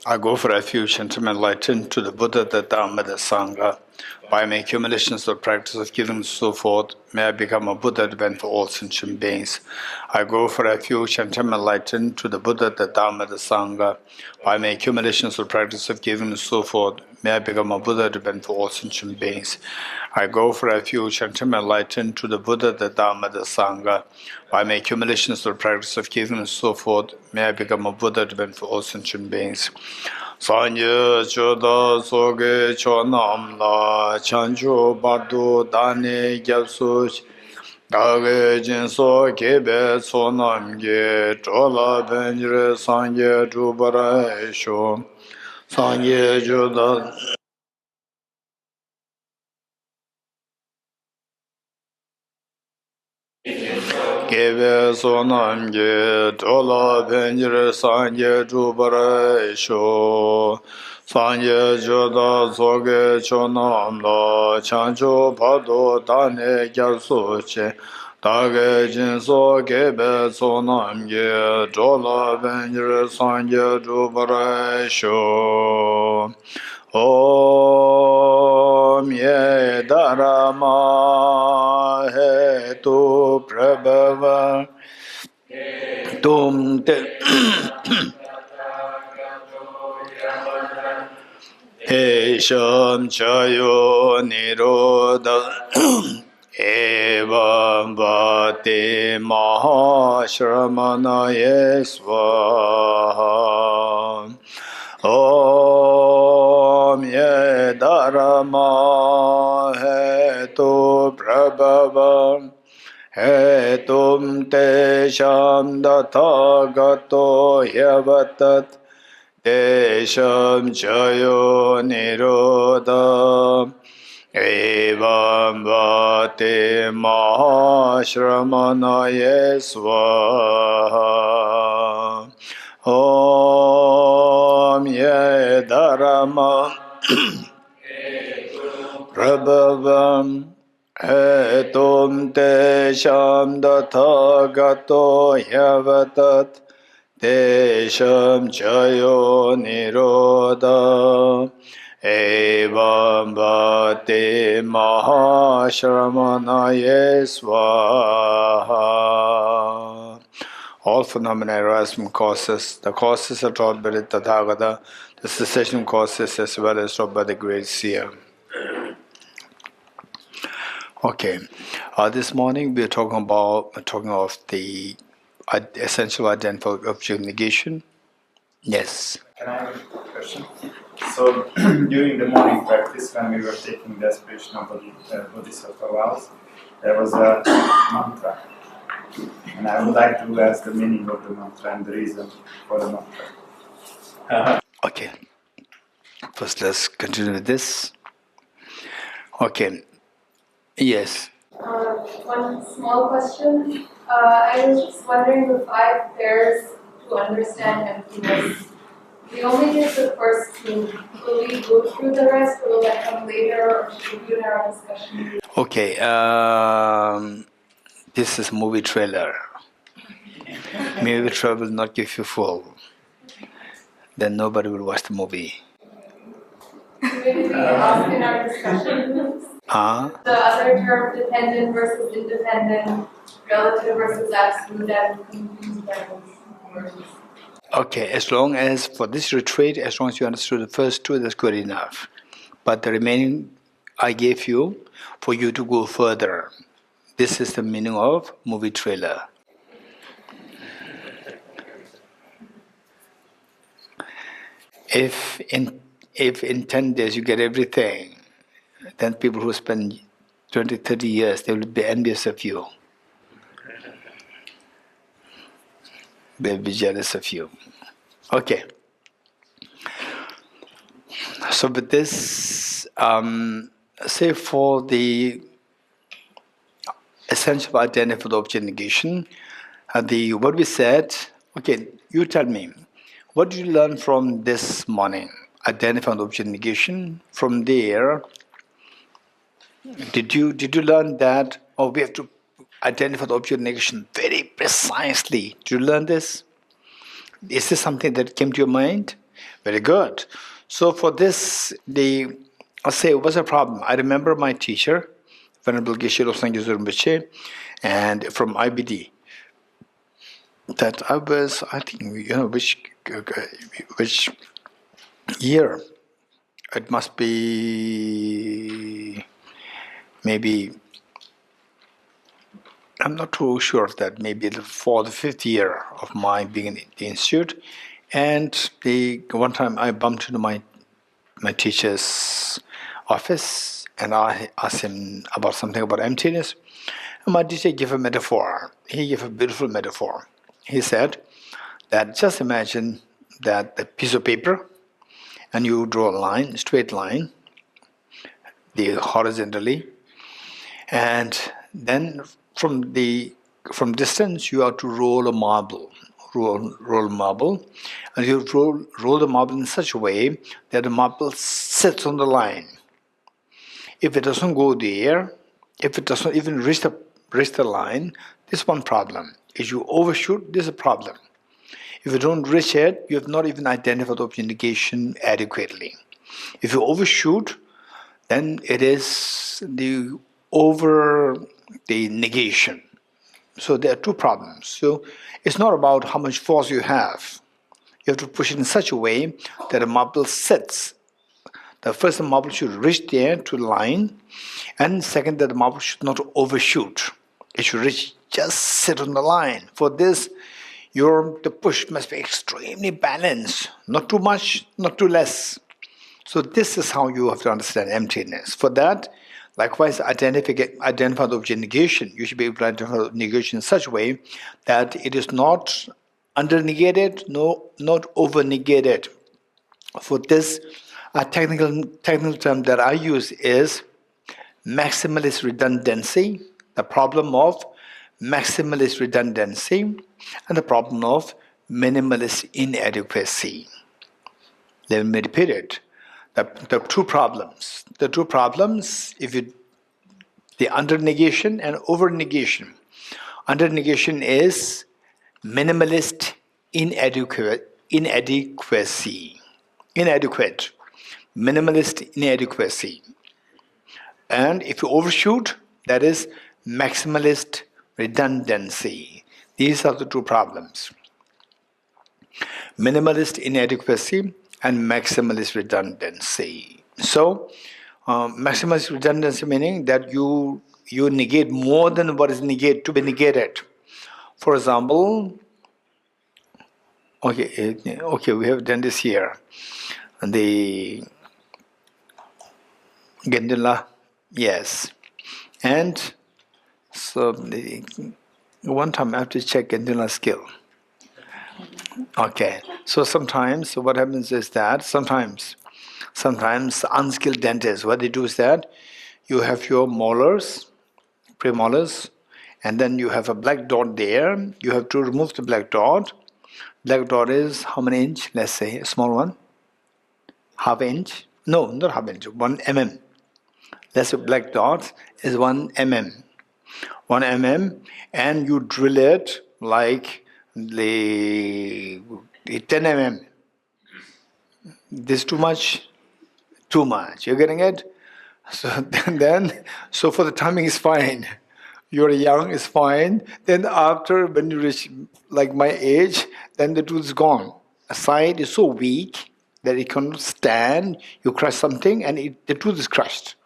I go for refuge and to enlighten to the Buddha, the Dharma, the Sangha. By my accumulations of practice of giving and so forth, may I become a Buddha event for all sentient beings. I go for refuge and to enlighten to the Buddha, the Dharma, the Sangha. By my accumulations of practice of giving and so forth, may I become a Buddha event for all sentient beings. I go for refuge and to enlighten to the Buddha, the Dharma, the Sangha. By my accumulations of practice of giving and so forth, may I become a Buddha event for all sentient beings. Sanye choda soge chonam la chancho bardo dane gyapsu dage jinso kebe sonam ge chola benjre sanye jubara esho Sanye choda kebe sonam ge chola benjre sanye jubara esho Sanye joda soge chonam la chancho pado dane gyarso che dage jinso kebe sonam ge chola benjre sanye jubara esho Om ye dharma he tu prabhava tum te Esham chayo nirodha evam bhate mahashramanaye svaha Om ye dharma hetu prabhava hetum te sham dathagato yavatat Desham chayo nirodha evam vate mahashramanaye svaha Om ye dharma prabhavam hetum te sham dathagato yavatat Desham chayo nirodha evam bhate mahashramanaye svaha. All phenomena arise from causes. The causes are taught by the Tathagata. The cessation causes as well as taught by the great seer. Okay, this morning we are talking of the essential identical object negation. Yes. Can I have a question? So during the morning practice, when we were taking the aspirational Bodhisattva vows, there was a mantra. And I would like to ask the meaning of the mantra and the reason for the mantra. Okay. First, let's continue with this. Okay. Yes. One small question. I was just wondering the 5 pairs to understand emptiness. We only did the first 2. Will we go through the rest, or will that come later, or should we do our discussion? Okay. This is a movie trailer. Movie trailer will not give you full. Then nobody will watch the movie. Maybe we can ask in our discussion. The other term, dependent versus independent, relative versus absolute, and confused by those words. Okay, as long as for this retreat, as long as you understood the first 2, that's good enough. But the remaining I gave you for you to go further. This is the meaning of movie trailer. If in 10 days you get everything, then people who spend 20, 30 years, they will be envious of you. They'll be jealous of you. Okay. So with this, say for the essential identical object negation, what we said, okay, you tell me, what did you learn from this morning? Identified object negation. From there, did you learn that, we have to identify the object negation very precisely? Did you learn this? Is this something that came to your mind? Very good. So for this, I'll say, what's the problem? I remember my teacher, Venerable Geshe Dorji and from IBD, that I think, which year? It must be maybe, I'm not too sure of that, maybe for the 5th year of my being in the institute. And one time I bumped into my teacher's office and I asked him about something about emptiness. And my teacher gave a metaphor. He gave a beautiful metaphor. He said that just imagine that a piece of paper and you draw a line, straight line, horizontally, and then from distance you have to roll a marble. Roll marble, and you roll the marble in such a way that the marble sits on the line. If it doesn't go there, if it doesn't even reach the line, this is one problem. If you overshoot, this is a problem. If you don't reach it, you have not even identified the negation adequately. If you overshoot, then it is the negation. So there are two problems. So it's not about how much force you have. You have to push it in such a way that the marble sits. The first, the marble should reach there to the line, and second, that the marble should not overshoot. It should just sit on the line. For this, the push must be extremely balanced. Not too much, not too less. So this is how you have to understand emptiness. For that, likewise, identify the object negation. You should be able to identify the negation in such a way that it is not under-negated, not over-negated. For this, a technical term that I use is maximalist redundancy, the problem of maximalist redundancy, and the problem of minimalist inadequacy. Let me repeat it. The two problems, the under-negation and over-negation. Under-negation is minimalist inadequacy. Inadequate. Minimalist inadequacy. And if you overshoot, that is maximalist redundancy. These are the two problems. Minimalist inadequacy and maximalist redundancy. So, maximalist redundancy meaning that you negate more than what is to be negated. For example, okay, we have done this here. The Gendula, yes. And so one time I have to check Gendula skill. Okay, so sometimes what happens is that sometimes unskilled dentists, what they do is that you have your molars, premolars, and then you have a black dot there. You have to remove the black dot. Black dot is how many inch? Let's say a small one. Half inch? No, not half inch, 1 mm. That's a black dot is 1 mm. 1 mm, and you drill it like the 10 mm. This too much? Too much. You're getting it? So so for the timing is fine. You're young, it's fine. Then after, when you reach like my age, then the tooth is gone. A side is so weak that it cannot stand. You crush something and the tooth is crushed.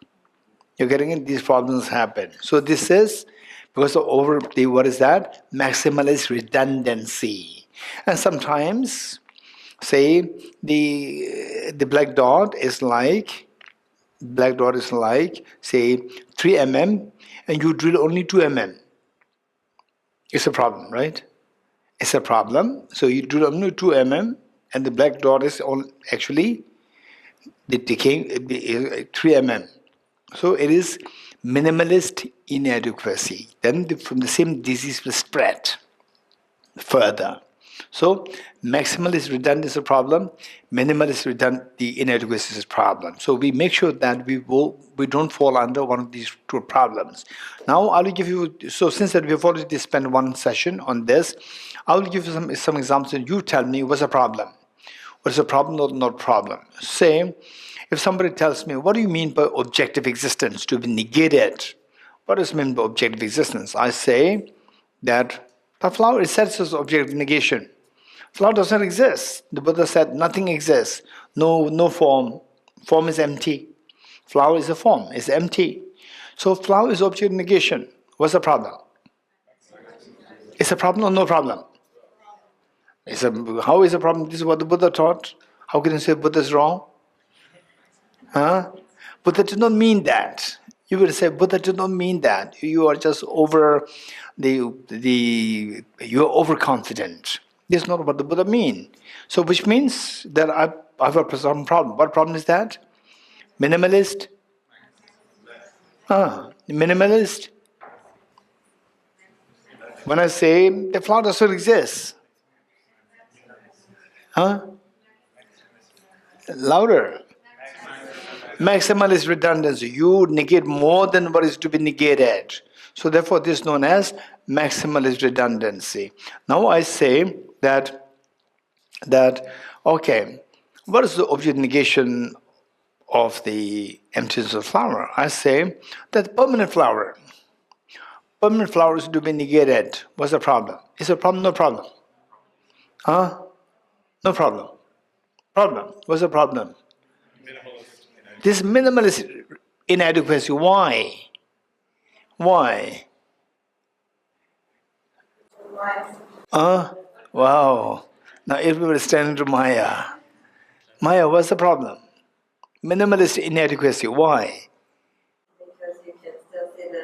You're getting it? These problems happen. So this is because of what is that? Maximalist redundancy. And sometimes, say, the black dot is like, say, 3 mm, and you drill only 2 mm. It's a problem, right? It's a problem. So you drill only 2 mm, and the black dot is actually decaying 3 mm. So it is minimalist inadequacy. Then from the same disease will spread further. So maximalist redundancy is a problem, minimalist the inadequacy is a problem. So we make sure that we don't fall under one of these two problems. Now I will give you, so since that we have already spent one session on this, I will give you some examples and you tell me what's the problem. What is a problem or not problem? Say, if somebody tells me, what do you mean by objective existence to be negated? What does it mean by objective existence? I say that the flower itself is objective negation. Flower doesn't exist. The Buddha said nothing exists. No form. Form is empty. Flower is a form, it's empty. So flower is object negation. What's the problem? It's a problem or no problem? How is a problem? This is what the Buddha taught. How can you say Buddha is wrong? Huh? Buddha did not mean that. You will say Buddha did not mean that. You are just you are overconfident. This is not what the Buddha mean. So which means that I have a certain problem. What problem is that? Minimalist? Minimalist? When I say the flower doesn't exist. Louder. Maximalist redundancy. You negate more than what is to be negated. So therefore this is known as maximalist redundancy. Now I say that okay, what is the object negation of the emptiness of flower? I say that permanent flower is to be negated. What's the problem? Is a problem? No problem. No problem. Problem. What's the problem? This minimalist inadequacy. Why? Why? Wow. Now everybody is standing to Maya. Maya, what's the problem? Minimalist inadequacy. Why? Because you can still see the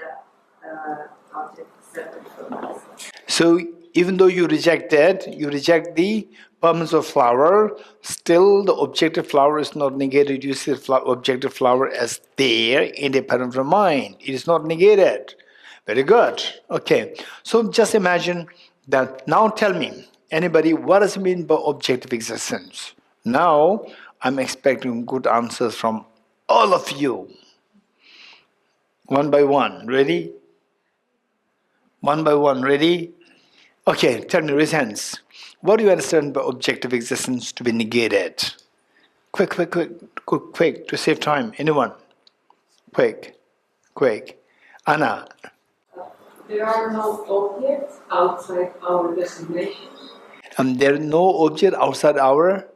object separate from us. So even though you reject the permanence of flower, still the objective flower is not negated. You see the objective flower as there, independent from mind. It is not negated. Very good. Okay. So just imagine that. Now tell me, anybody, what does it mean by objective existence? Now I'm expecting good answers from all of you. One by one. Ready? One by one. Ready? Okay, tell me, raise hands. What do you understand by objective existence to be negated? Quick, to save time. Anyone? Quick. Anna. There are no objects outside our designation. There are no object outside our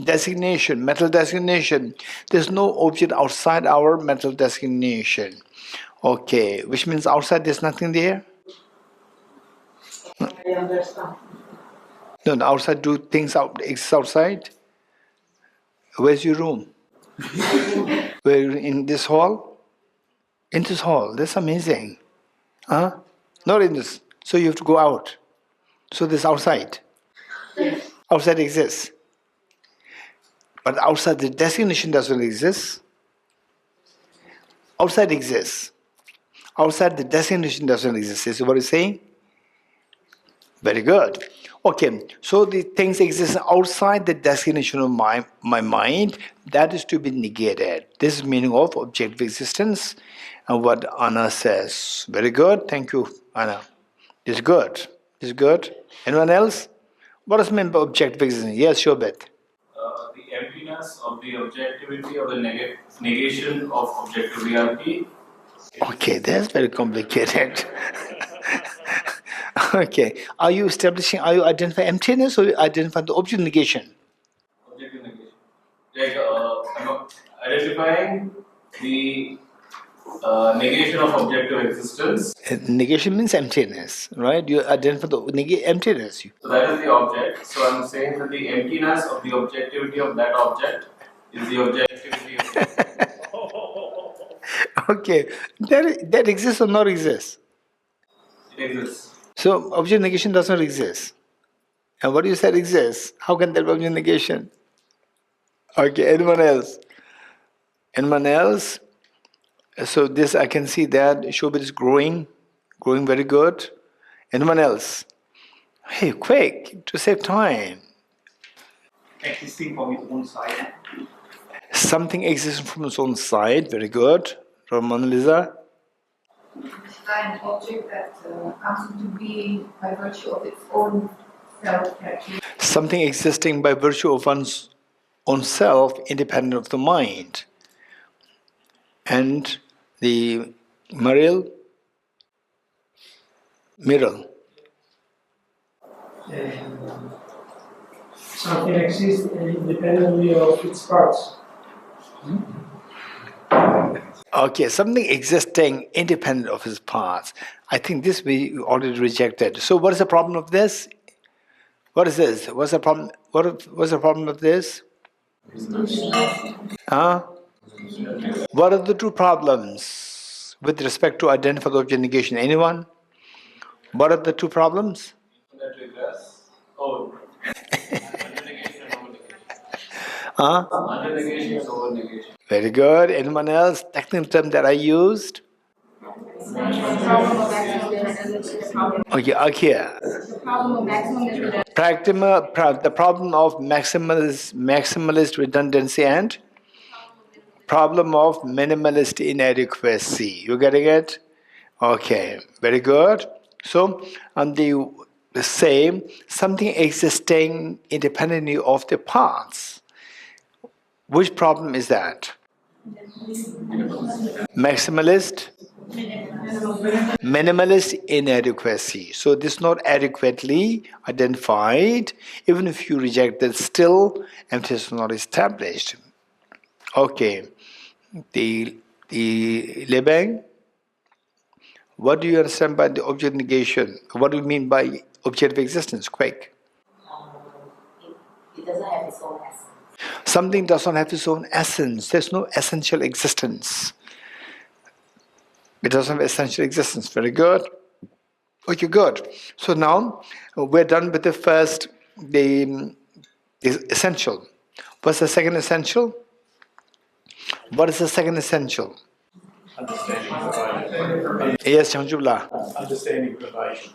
designation, mental designation. There's no object outside our mental designation. Okay, which means outside there's nothing there? I understand. No, outside do things exist outside? Where's your room? Where in this hall? In this hall, that's amazing. Not in this. So you have to go out. So this outside. Yes. Outside exists. But outside the designation doesn't exist. Outside exists. Outside the designation doesn't exist. Is what you're saying? Very good. Okay, so the things exist outside the designation of my mind, that is to be negated. This is meaning of objective existence and what Anna says. Very good. Thank you, Anna. This is good. This is good. Anyone else? What does mean by objective existence? Yes, Shobit. The emptiness of the objectivity or the negation of objective reality. Okay, that's very complicated. Okay, are you identifying emptiness or you identify the object negation? Objective negation. Like I'm identifying the negation of objective existence. Negation means emptiness, right? You identify the emptiness. So that is the object. So I'm saying that the emptiness of the objectivity of that object is the objectivity of the Okay, that exists or not exists? It exists. So object negation does not exist. And what you said exists. How can that be object negation? Okay, anyone else? Anyone else? So this I can see that Shobit is growing very good. Anyone else? Hey, quick, to save time. Existing from its own side. Something exists from its own side, very good. Mona Lisa? An object that comes into being by virtue of its own Something existing by virtue of one's own self, independent of the mind. And the Miral. Something exists independently of its parts. Okay, something existing independent of its parts. I think this we already rejected. So what is the problem of this? What is this? What's the problem? What's the problem of this? Huh? What are the two problems with respect to identified object negation? Anyone? What are the two problems? That regress. Oh. Under-negation and over-negation. Huh? Under-negation and over-negation. Very good. Anyone else? Technical term that I used? Okay, The problem of maximum is the problem of maximalist redundancy and problem of minimalist inadequacy. You getting it? Okay, very good. So, on the same, something existing independently of the parts. Which problem is that? Maximalist? Minimalist inadequacy. So this is not adequately identified. Even if you reject that, still emptiness is not established. Okay. The Lebang, what do you understand by the object negation? What do you mean by objective existence? Quick. It doesn't have its own essence. Something does not have its own essence. There's no essential existence. It doesn't have essential existence. Very good. Okay, good. So now we're done with the first, the essential. What's the second essential? What is the second essential? Understanding privation. Yes, Chanjula. Understanding privation.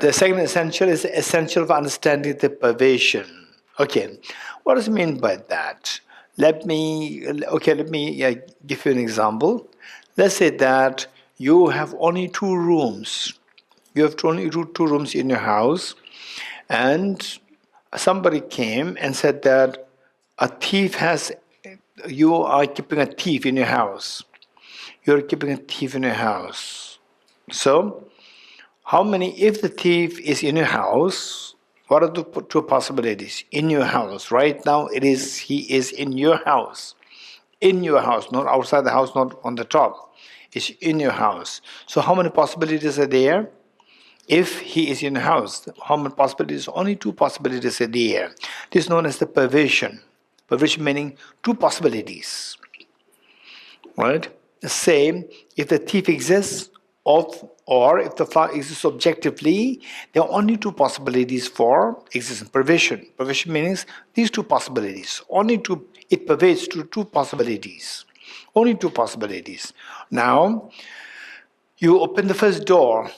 The second essential is the essential for understanding the pervasion. Okay, what does it mean by that? Let me give you an example. Let's say that you have only 2 rooms. You have only two rooms in your house, and somebody came and said that you are keeping a thief in your house. You're keeping a thief in your house. So, if the thief is in your house, what are the 2 possibilities? In your house. Right now, he is in your house. In your house, not outside the house, not on the top. It's in your house. So how many possibilities are there? If he is in your house, how many possibilities? Only 2 possibilities are there. This is known as the pervasion. Pervasion meaning 2 possibilities. Right? The same, if the thief exists, or if the flower exists objectively, there are only 2 possibilities for existence. Pervasion. Pervasion means these 2 possibilities. Only 2. It pervades to 2 possibilities. Only 2 possibilities. Now, you open the first door.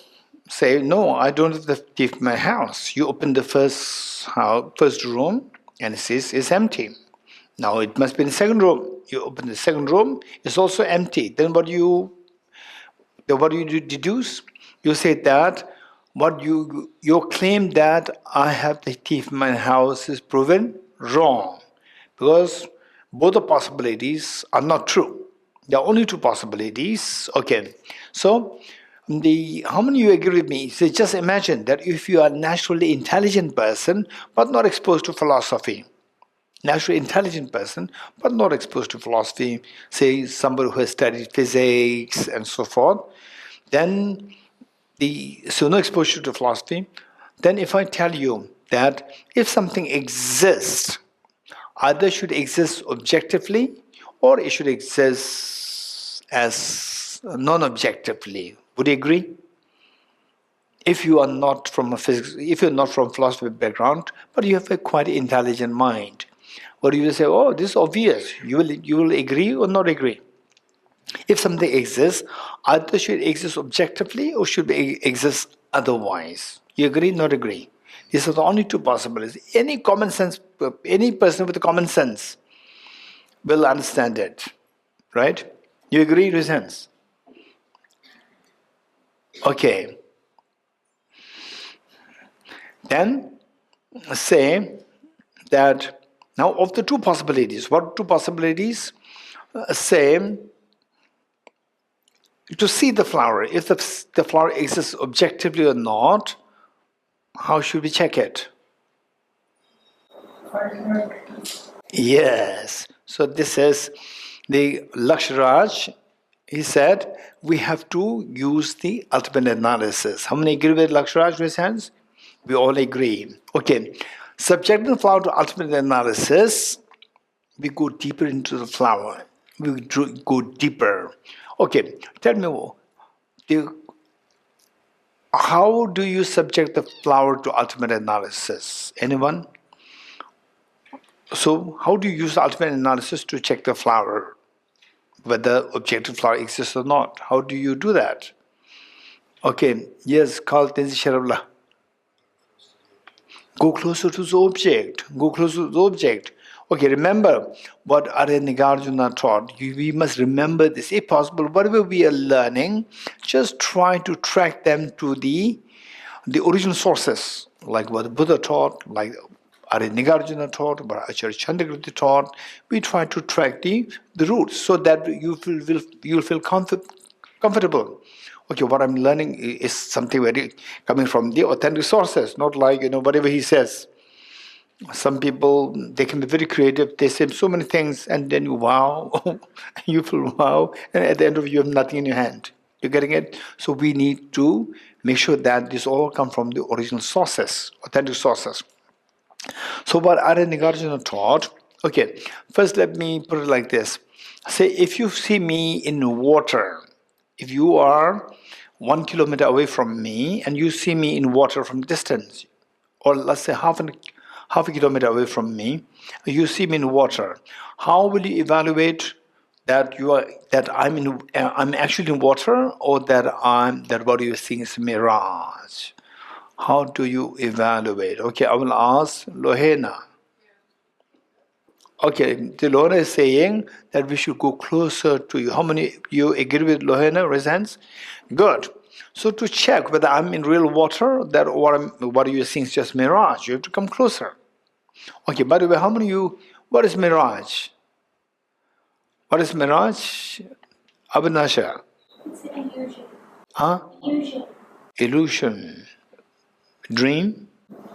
Say, no, I don't have the thief in my house. You open the first room, and it says it's empty. Now it must be in the second room. You open the second room, it's also empty. Then what do you deduce? You say that your claim that I have the thief in my house is proven wrong, because both the possibilities are not true. There are only 2 possibilities. Okay, so how many of you agree with me? So just imagine that if you are a naturally intelligent person but not exposed to philosophy, naturally intelligent person but not exposed to philosophy, say somebody who has studied physics and so forth, then no exposure to philosophy, then if I tell you that if something exists, either should exist objectively or it should exist as non-objectively. Would you agree? If you are not from if you're not from philosophy background, but you have a quite intelligent mind, or you will say, "Oh, this is obvious." You will agree or not agree? If something exists, either should exist objectively or should exist otherwise. You agree, not agree? These are the only 2 possibilities. Any person with common sense will understand it, right? You agree, resents? Okay. Then say that now of the two possibilities, what two possibilities? Say to see the flower, if the flower exists objectively or not, how should we check it? Yes. So this is the Laksharaj. He said we have to use the ultimate analysis. How many agree with Laksharaj with hands? We all agree. Okay. Subjecting the flower to ultimate analysis, we go deeper into the flower. We go deeper. Okay. Tell me, how do you subject the flower to ultimate analysis? Anyone? So, how do you use the ultimate analysis to check the flower, whether objective flower exists or not? How do you do that? Okay, yes, Carl Tenzi Sharavla. Go closer to the object. Go closer to the object. Okay, remember what Arya Nagarjuna taught. We must remember this. If possible, whatever we are learning, just try to track them to the original sources, like what the Buddha taught, like Arya Nagarjuna taught, what Acharya Chandrakirti taught. We try to track the roots so that you'll feel comfortable. Okay, what I'm learning is something very coming from the authentic sources, not like whatever he says. Some people, they can be very creative. They say so many things, and then you wow, you feel wow, and at the end of it, you have nothing in your hand. You're getting it? So we need to make sure that this all come from the original sources, authentic sources. So what Arya Nagarjuna taught, okay, first let me put it like this. Say if you see me in water, if you are 1 kilometer away from me and you see me in water from distance, or let's say half a kilometer away from me, you see me in water, how will you evaluate that I'm actually in water, or that what you're seeing is mirage? How do you evaluate? Okay, I will ask Lohena. Okay, the Lohena is saying that we should go closer to you. How many you agree with Lohena? Raise hands. Good. So to check whether I'm in real water, that what you're seeing is just mirage, you have to come closer. Okay, by the way, how many of you, what is mirage? What is mirage? Abhinasha? It's an illusion. Huh? Illusion. Illusion. Dream?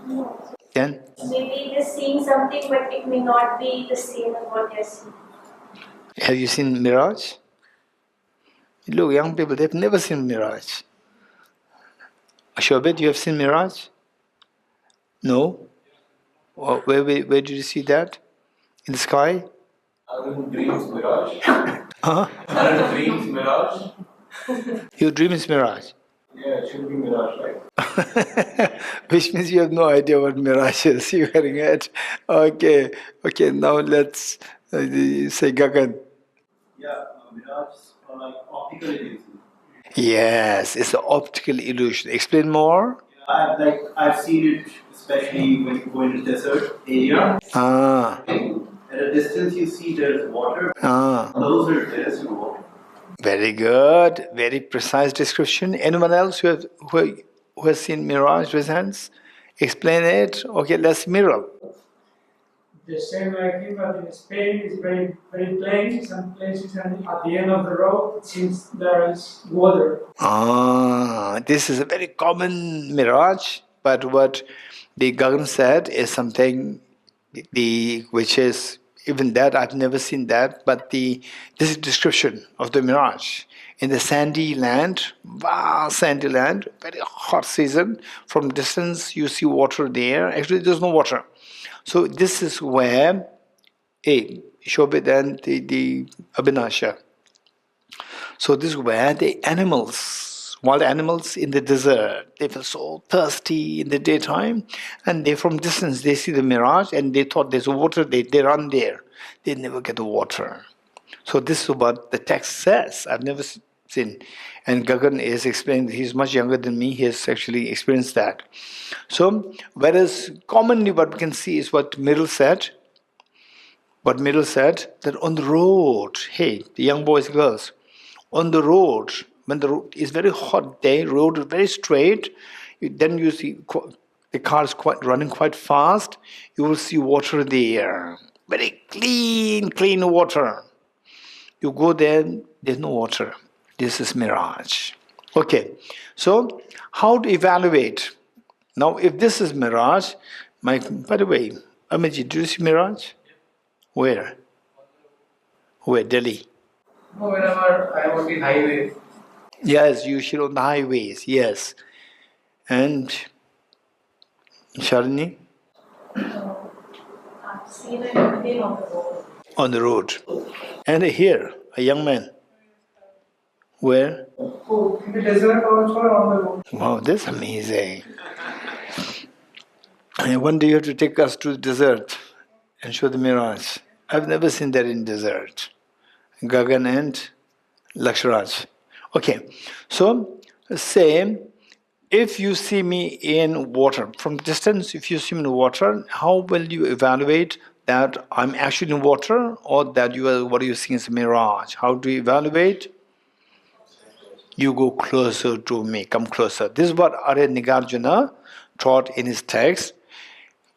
No. Then? Maybe they're seeing something, but it may not be the same as what they're seeing. Have you seen mirage? Look, young people, they've never seen mirage. Shobit, you have seen mirage? No? Where did you see that? In the sky? Arun dreams mirage. Huh? Arun dreams mirage. Your dream is mirage. Yeah, it should be mirage, right? Which means you have no idea what mirage is. You're getting it? Okay, now let's say Gagan. Yeah, mirage are like optical illusions. Yes, it's an optical illusion. Explain more. Yeah, I've seen it, especially when you go in the desert area. Ah. At a distance, you see there's water. Ah. Closer, there's no water. Very good. Very precise description. Anyone else who has seen mirage with hands? Explain it. Okay, let's mirror. The same like him, but in Spain it's very, very plain. Some places, and at the end of the road, it seems there is water. Ah, this is a very common mirage, but what the Gagan said is something which is even that I've never seen that, but this is description of the mirage. In the sandy land, vast sandy land, very hot season, from distance you see water there. Actually, there's no water. So this is where Shobit and the Abhinasha. So this is where the animals, wild animals in the desert, they feel so thirsty in the daytime, and they from distance they see the mirage and they thought there's water, they run there. They never get the water. So this is what the text says. I've never seen. And Gagan is explaining, he's much younger than me, he has actually experienced that. So, whereas commonly what we can see is what Middle said, that on the road, hey, the young boys and girls, on the road, when the road is very hot day, road is very straight, then you see the car is running quite fast, you will see water there. Very clean water. You go there, there's no water. This is mirage. Okay, so how to evaluate? Now, if this is mirage, by the way, Amaji, do you see mirage? Where? Where? Delhi? No, whenever I am on the highway. Yes, usually on the highways, yes. And Shalini? I've seen it again on the road. On the road. And here, a young man. Where? Oh, in the desert also on the road. Wow, that's amazing. And one day you have to take us to the desert and show the mirage. I've never seen that in desert. Gagan and Laksharaj. Okay, so same. If you see me in water, from distance, if you see me in water, how will you evaluate that I'm actually in water or that what you see is a mirage? How do you evaluate? You go closer to me, come closer. This is what Arya Nagarjuna taught in his text.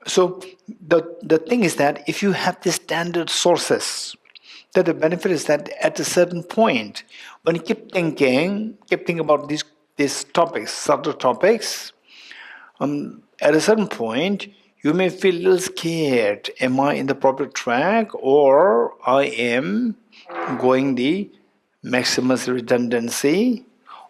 So the thing is that if you have the standard sources, that the benefit is that at a certain point, when you keep thinking about these topics, subtle topics, at a certain point, you may feel a little scared. Am I in the proper track, or I am going the maximalist redundancy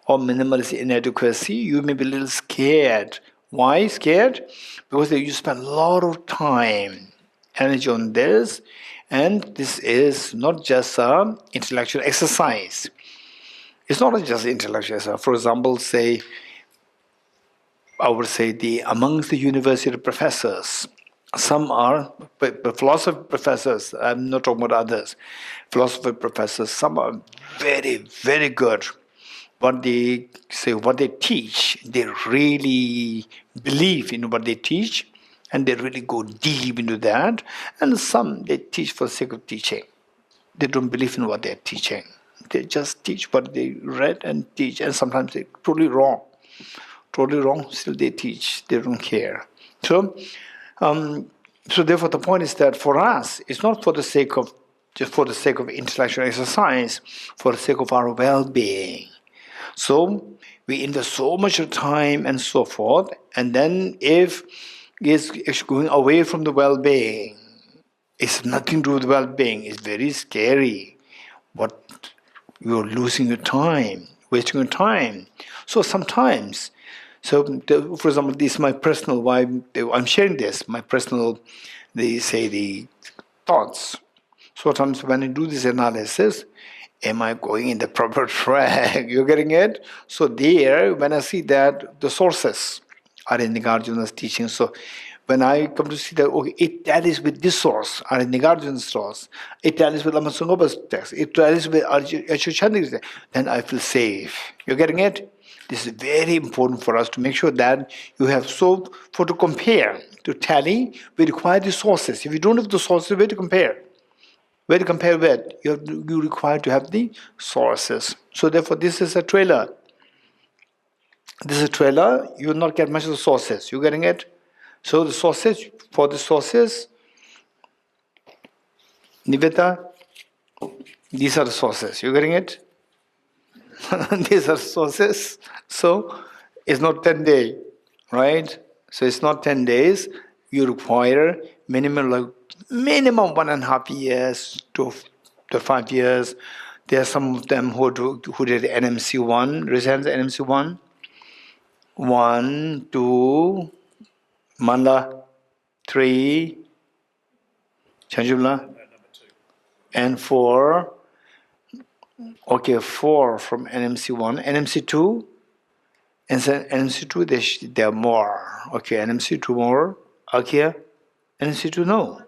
or minimalist inadequacy? You may be a little scared. Why scared? Because you spend a lot of time, energy on this, and this is not just an intellectual exercise. It's not just intellectual exercise. For example, I would say amongst the university professors, some are philosophy professors. I'm not talking about others. Philosophy professors, some are very, very good. What they say, what they teach, they really believe in what they teach, and they really go deep into that. And some they teach for the sake of teaching. They don't believe in what they're teaching. They just teach what they read and teach, and sometimes they're totally wrong. Totally wrong, still they teach, they don't care. So therefore the point is that for us, it's not for the sake of intellectual exercise, for the sake of our well-being. So we invest so much time and so forth, and then if it's going away from the well-being, it's nothing to do with well-being, it's very scary. What you're losing your time, wasting your time. So sometimes, for example, this is my personal, why I'm sharing this, my personal, the thoughts. So sometimes when I do this analysis, am I going in the proper track? You're getting it? So there, when I see that the sources are in Nagarjuna's teaching, so when I come to see that, okay, it tallies with this source, are Nagarjuna's source, it tallies with Lama Tsongkhapa's text, it tallies with H.H. text, then I feel safe. You're getting it? This is very important for us to make sure that you have to compare, to tally, we require the sources. If you don't have the sources, where to compare? Where to compare with? You require to have the sources. So therefore, this is a trailer. This is a trailer. You will not get much of the sources. You getting it? So the sources, for the sources, Niveta, these are the sources. You getting it? These are sources. So it's not 10 days, right? So it's not 10 days. You require minimum 1.5 years to 5 years. There are some of them who did NMC1, resents NMC1, 1, 2, Mala, 3, Chanjula, and 4. Okay, 4 from NMC1, NMC2, and then NMC2 there are more. Okay, NMC2 more. Okay, NMC2 no.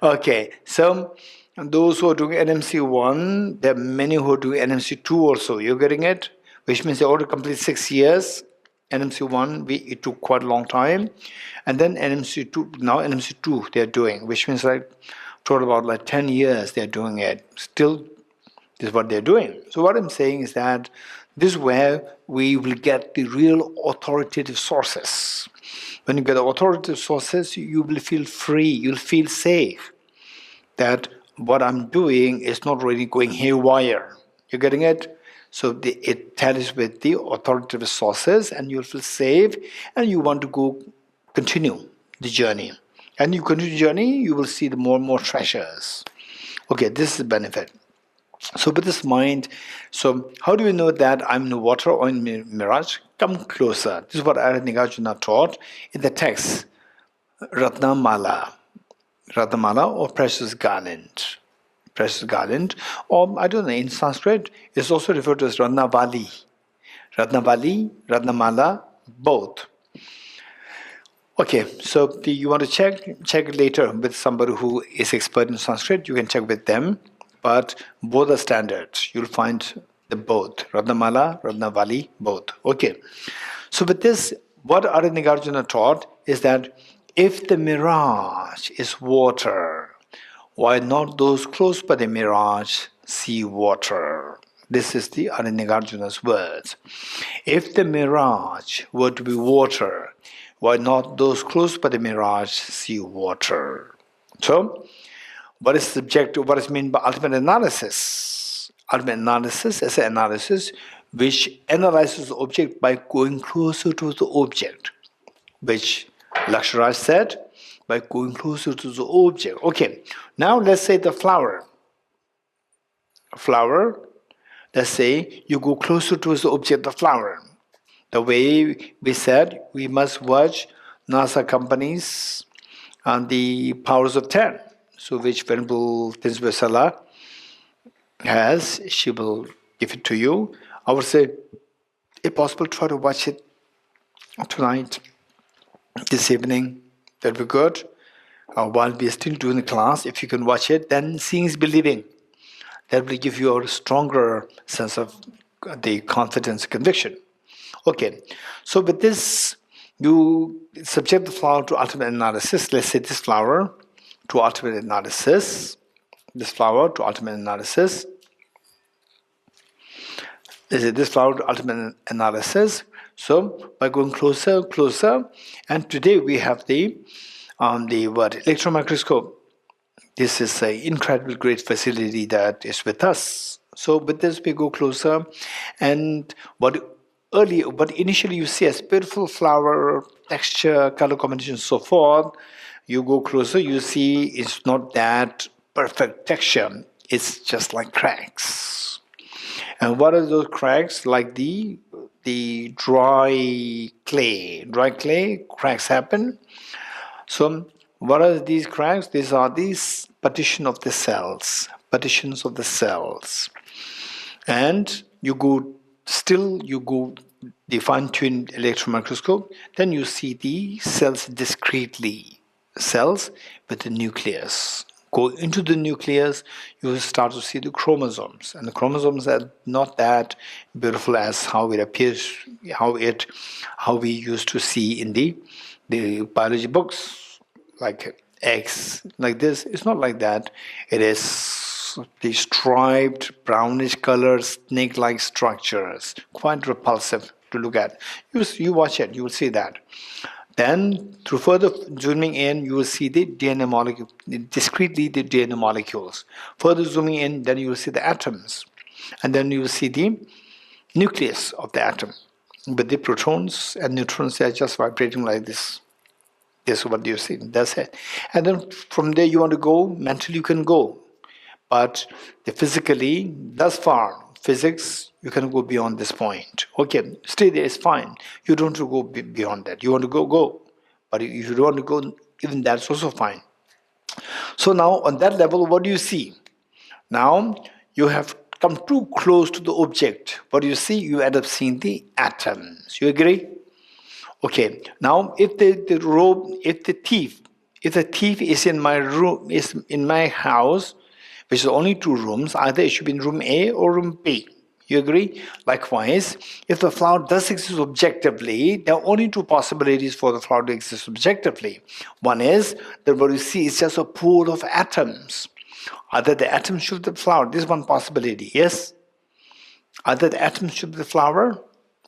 Okay, so those who are doing NMC1, there are many who are doing NMC2 also. You're getting it? Which means they already complete 6 years. NMC1, it took quite a long time. And then NMC2, now NMC2 they're doing, which means total about 10 years they're doing it. Still, this is what they're doing. So what I'm saying is that This is where we will get the real authoritative sources. When you get authoritative sources, you will feel free, you'll feel safe. That what I'm doing is not really going haywire. You're getting it? So it tallies with the authoritative sources, and you'll feel safe, and you want to go continue the journey. And you continue the journey, you will see the more and more treasures. Okay, this is the benefit. So with this mind, so how do we know that I'm in the water or in mirage? Come closer. This is what Nagarjuna taught in the text, Ratnamala. Ratnamala or precious garland. Precious garland, or I don't know, in Sanskrit, it's also referred to as Ratnavali. Ratnavali, Ratnamala, both. Okay, so you want to check later with somebody who is expert in Sanskrit, you can check with them, but both are standards. You'll find the both, Ratnamala, Ratnavali, both. Okay, so with this, what Nagarjuna taught is that if the mirage is water, why not those close by the mirage see water? This is the Nagarjuna's words. If the mirage were to be water, why not those close by the mirage see water? So, what is subjective? What is meant by ultimate analysis? Ultimate analysis is an analysis which analyzes the object by going closer to the object, which Laksharaj said, by going closer to the object. Okay, now let's say the flower. Flower, let's say you go closer to the object, the flower. The way we said, we must watch NASA companies and the powers of 10. So which Venerable Tinsvesala has, she will give it to you. I would say, if possible, try to watch it tonight, this evening. That'll be good. While we are still doing the class, if you can watch it, then seeing is believing. That will give you a stronger sense of the confidence, conviction. Okay, so with this, you subject the flower to ultimate analysis. Let's say this flower to ultimate analysis. This flower to ultimate analysis. This flower to ultimate analysis. So by going closer, closer, and today we have the electron microscope. This is an incredible, great facility that is with us. So with this we go closer, and what initially you see as beautiful flower, texture, color combination, so forth, you go closer, you see it's not that perfect texture. It's just like cracks. And what are those cracks? Like the dry clay. Dry clay, cracks happen. So what are these cracks? These are these partitions of the cells. And you go the fine-tuned electron microscope, then you see the cells discretely. Cells with the nucleus. Go into the nucleus, you will start to see the chromosomes. And the chromosomes are not that beautiful as how it appears, how we used to see in the biology books, like eggs, like this. It's not like that. It is the striped, brownish colors, snake-like structures, quite repulsive to look at. You watch it, you will see that. Then, through further zooming in, you will see the DNA molecule, discretely the DNA molecules. Further zooming in, then you will see the atoms. And then you will see the nucleus of the atom. But the protons and neutrons, they are just vibrating like this. This is what you see. That's it. And then from there you want to go, mentally you can go. But physically, thus far, physics, you can go beyond this point. Okay, stay there, it's fine. You don't want to go beyond that. You want to go. But if you don't want to go, even that's also fine. So now, on that level, what do you see? Now, you have come too close to the object. What do you see? You end up seeing the atoms. You agree? Okay, now if the thief is in my room, is in my house, which is only 2 rooms, either it should be in room A or room B. You agree? Likewise, if the flower does exist objectively, there are only 2 possibilities for the flower to exist objectively. One is that what you see is just a pool of atoms. Either the atoms shoot the flower. This is one possibility, yes? Either the atoms should be the flower,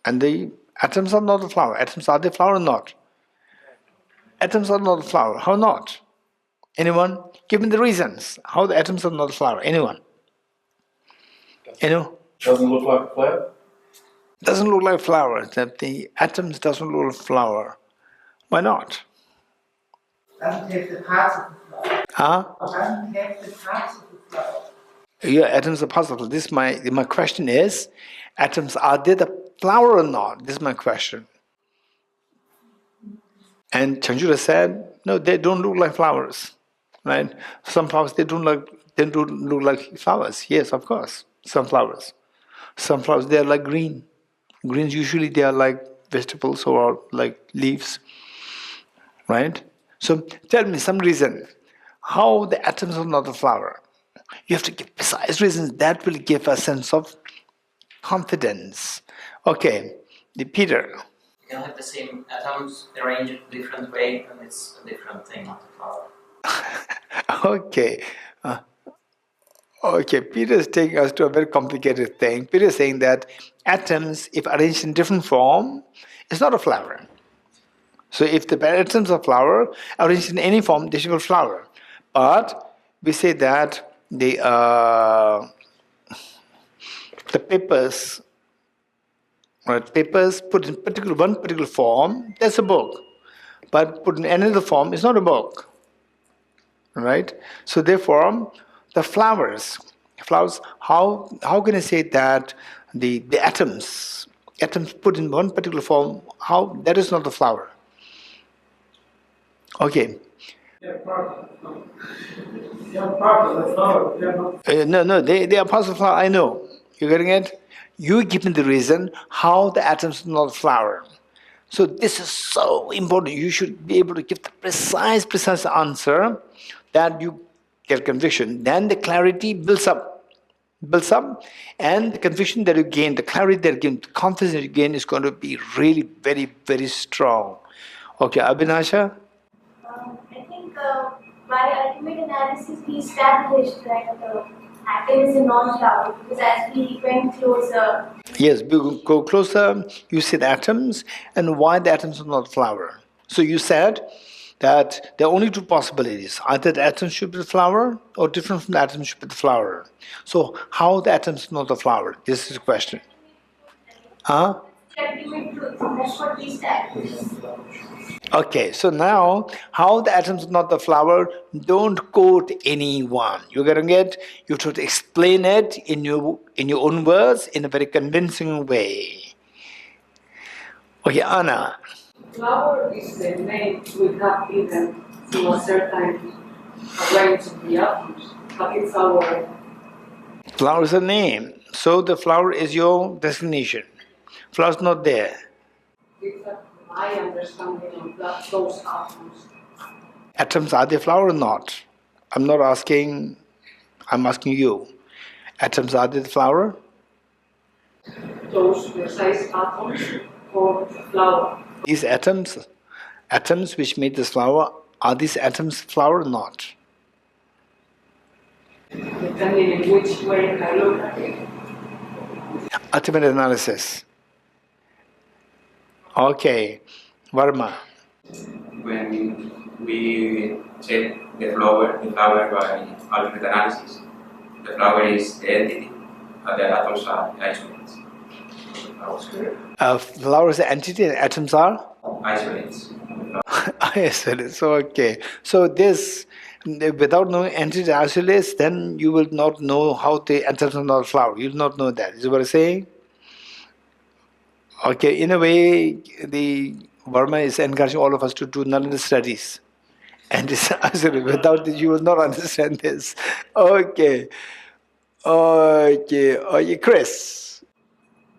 and the atoms are not the flower. Atoms are the flower or not? Atoms are not the flower. How not? Anyone? Give me the reasons. How the atoms are not the flower. Anyone? Anyone? Doesn't look like a flower. Doesn't look like flower. That the atoms doesn't look like flower. Why not? Doesn't have the parts of the flower. Huh? Doesn't have the parts of the flower. Yeah, atoms are possible. This my question is, atoms, are they the flower or not? This is my question. And Chanchura said, no, they don't look like flowers, right? Some flowers they don't look like flowers. Yes, of course, some flowers. Some flowers they are like green. Greens usually they are like vegetables or like leaves, right? So tell me some reason how the atoms are not a flower. You have to give precise reasons that will give a sense of confidence. Okay, Peter. You can have the same atoms arranged a different way, and it's a different thing, not a flower. Okay. Okay, Peter is taking us to a very complicated thing. Peter is saying that atoms, if arranged in different form, is not a flower. So if the atoms are flower, arranged in any form, they should be a flower. But we say that the papers, right, papers put in one particular form, that's a book. But put in another form, it's not a book. Right? So therefore, the flowers, how can I say that the atoms put in one particular form, how that is not the flower? Okay. They're part of the flower. They're not. No, they are part of the flower, I know. You're getting it? You give me the reason how the atoms are not flower. So this is so important. You should be able to give the precise answer that you get conviction. Then the clarity builds up, and the conviction that you gain, the clarity that you gain, the confidence that you gain is going to be really very, very strong. Okay, Abhinasha? I think by ultimate analysis we established that atom is a non-flower, because as we went closer. Yes, we go closer, you said atoms, and why the atoms are not flower. So you said that there are only two possibilities. Either the atoms should be the flower, or different from the atoms should be the flower. So how the atoms are not the flower? This is the question. Huh? Ultimate truth, that's what we established. Okay, so now, how the atoms are not the flower, don't quote anyone. You're getting it? You should explain it in your own words in a very convincing way. Okay, Anna. Flower is the name we have given to a certain range of the atoms, but it's our... Flower is a name, so the flower is your destination. Flower is not there. It's my understanding of those atoms. Atoms, are they flower or not? I'm not asking, I'm asking you. Atoms, are they the flower? Those precise atoms for the flower. These atoms which made this flower, are these atoms flower or not? Depending in which way I look at it. Ultimate analysis. Okay, Varma. When we check the flower by ultimate analysis, the flower is the entity, and the atoms are isolates. Flower is the entity and atoms are? Isolates. Isolates, okay. So this, without knowing entity isolates, then you will not know how the atoms are not flower. You will not know that. Is what I'm saying? Okay, in a way, the Burma is encouraging all of us to do Nalanda studies. And this, without this, you will not understand this. Okay. Okay, Chris.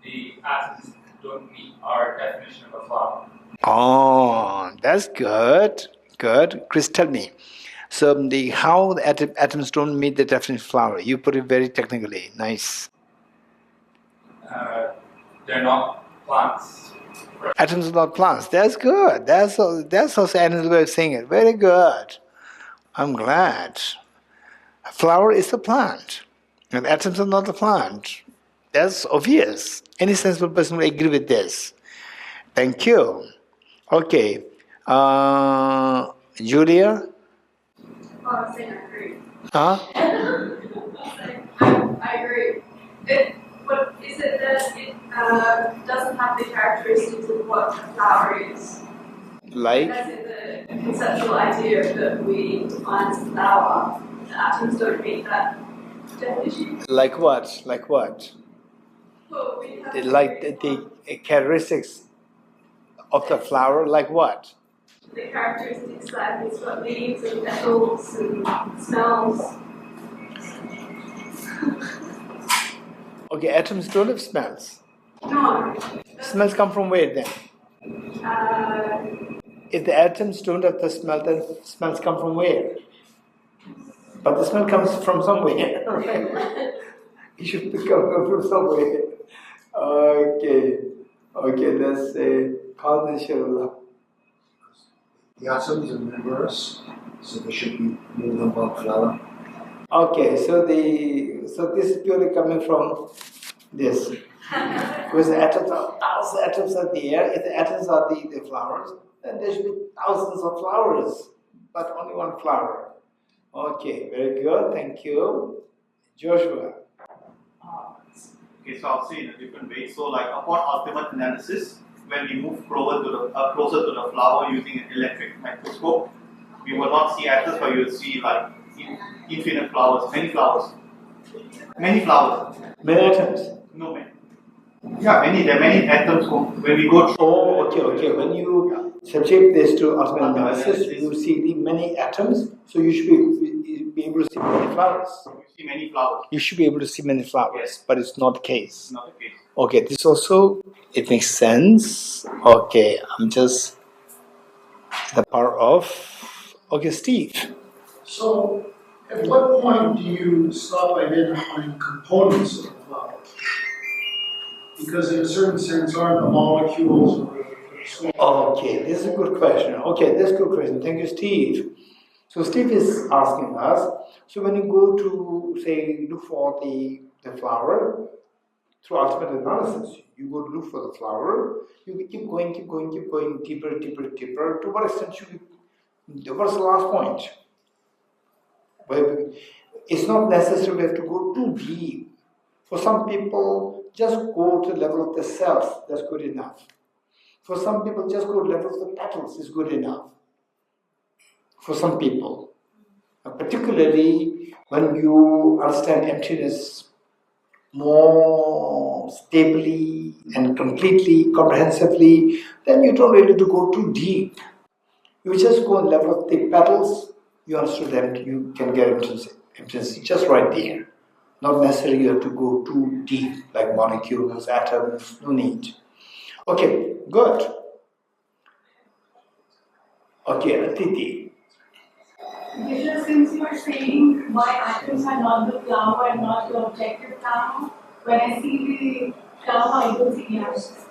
The atoms don't meet our definition of a flower. Oh, that's good. Good. Chris, tell me. So how the atoms don't meet the definition of flower. You put it very technically. Nice. They're not plants. Atoms are not plants. That's good. That's also another way of saying it. Very good. I'm glad. A flower is a plant. And atoms are not a plant. That's obvious. Any sensible person will agree with this. Thank you. Okay. Julia? Oh, I'm saying I agree. Huh? I agree. What is it that it doesn't have the characteristics of what a flower is? Like? That's in the conceptual idea that we define as a flower. The atoms don't meet that definition. Like what? Like what? Well, we have Like the characteristics of the flower, like what? the characteristics that it's got leaves and petals and smells. Okay, atoms don't have smells. No. Smells come from where then? If the atoms don't have the smell, then smells come from where? But the smell comes from somewhere, right? It should come from somewhere. Okay. Okay, let's say, Geshe-la. The atoms are numerous, so there should be more than one flower. Okay, so this is purely coming from this. Because the atoms are thousands of atoms are there. If the atoms are the flowers, then there should be thousands of flowers, but only one flower. Okay, very good. Thank you, Joshua. Okay, so I'll say in a different way. So, like upon ultimate analysis, when we move closer to the flower using an electric microscope, we will not see atoms, but you will see like infinite flowers, many flowers. Many flowers. Many atoms? No, many. Yeah, many. There are many atoms when we go through. Oh, okay. When you subject this to ultimate analysis, you see the many atoms, so you should be able to see many flowers. You see many flowers. You should be able to see many flowers, yes. But it's not the case. Not the case. Okay, this also, it makes sense. Okay, I'm just the power of, okay, Steve. So, at what point do you stop identifying components of the flower? Because in a certain sense, aren't the molecules or Okay, this is a good question. Okay, that's a good question. Thank you, Steve. So Steve is asking us, so when you go to, say, look for the flower, through ultimate analysis, you go to look for the flower, you keep going, deeper. To what extent what's the last point? Well, it's not necessary we have to go too deep. For some people, just go to the level of the self, that's good enough. For some people, just go to the level of the petals is good enough. For some people. Particularly when you understand emptiness more stably and completely, comprehensively, then you don't really need to go too deep. You just go on the level of the petals, you understood that you can get emptiness just right there. Not necessarily you have to go too deep, like molecules, atoms, no need. Okay, good. Okay, Aditi. Geshe, since you are saying my atoms are not the flower and not the objective flower, when I see the flower, I don't see the atoms.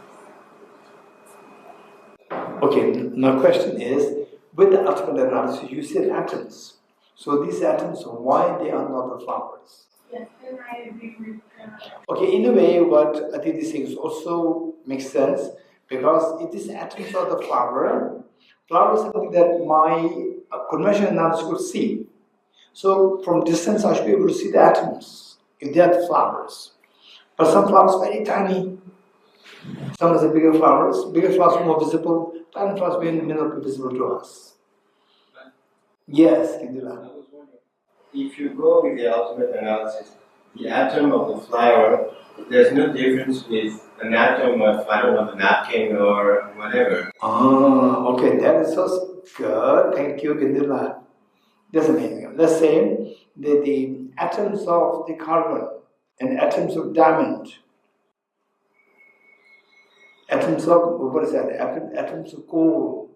Okay, now question is, with the ultimate analysis, you see atoms. So these atoms, why they are not the flowers? Yes, then I agree with Okay, in a way, what Aditi says also makes sense, because if these atoms are the flower is something that my conventional analysis could see. So from distance, I should be able to see the atoms, if they are the flowers. But some flowers are very tiny. Some are the bigger flowers are more visible, tiny flowers may not be visible to us. Yes, Kindula. If you go with the ultimate analysis, the atom of the flower, there's no difference with an atom of, I don't know, the napkin or whatever. Okay, that is so good. Thank you, Kindula. That's amazing. Let's say that the atoms of the carbon and atoms of diamond, atoms of, what is that? Atoms of coal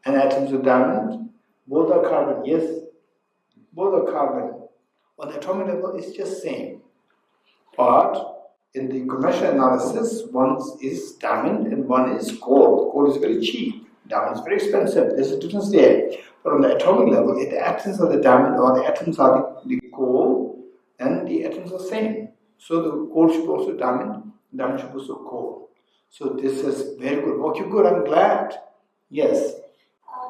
and atoms of diamond, both are carbon, yes? Both are carbon. On the atomic level, it's just same. But in the commercial analysis, one is diamond and one is coal. Coal is very cheap. Diamond is very expensive. There's a difference there. But on the atomic level, if the atoms are the diamond or the atoms are the coal, then the atoms are same. So the cold should be also diamond should be also cold. So this is very good. Okay, good, I'm glad. Yes.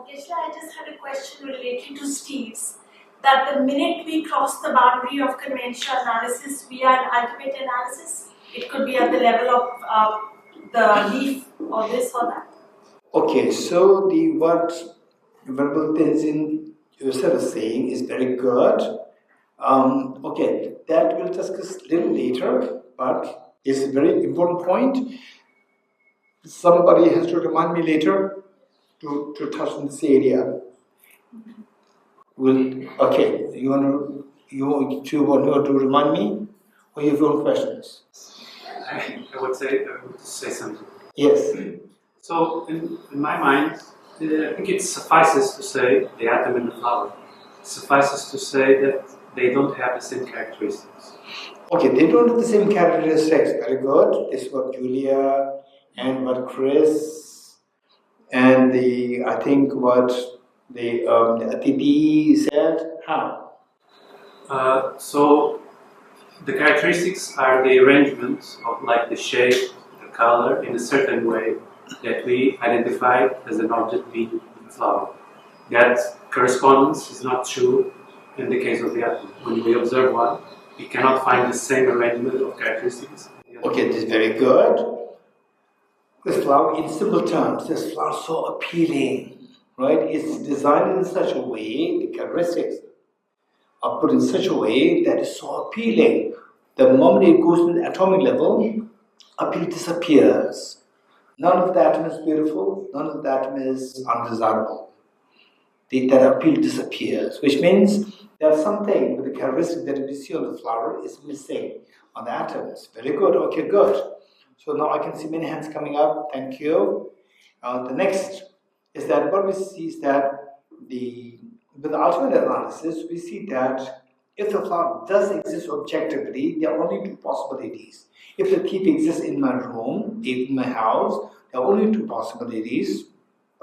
Geshe, I just had a question related to Steve's. That the minute we cross the boundary of conventional analysis via an ultimate analysis, it could be at the level of the leaf or this or that. Okay, so what Verbal Tenzin Yusuf is saying is very good. Okay, that we'll discuss a little later, but it's a very important point. Somebody has to remind me later to touch on this area. Okay, you want to remind me, or you have your own questions? I would say something. Yes. So in my mind, I think it suffices to say the atom and the flower. It suffices to say that they don't have the same characteristics. Okay, they don't have the same characteristics. Very good. This is what Julia and what Chris and I think what the Atiti said. How? So the characteristics are the arrangement of like the shape, the color in a certain way that we identify as an object being the flower. That correspondence is not true in the case of the atom. When we observe one, we cannot find the same arrangement of characteristics. Okay, this is very good. This flower, in simple terms, this flower is so appealing, right? It's designed in such a way, the characteristics are put in such a way that is so appealing. The moment it goes to the atomic level, appeal disappears. None of the atom is beautiful, none of the atom is undesirable. That appeal disappears, which means there's something with the characteristic that we see on the flower is missing on the atoms. Very good, okay, good. So now I can see many hands coming up, thank you. The next is that what we see is that with the ultimate analysis, we see that if the flower does exist objectively, there are only two possibilities. If the thief exists in my room, in my house, there are only two possibilities.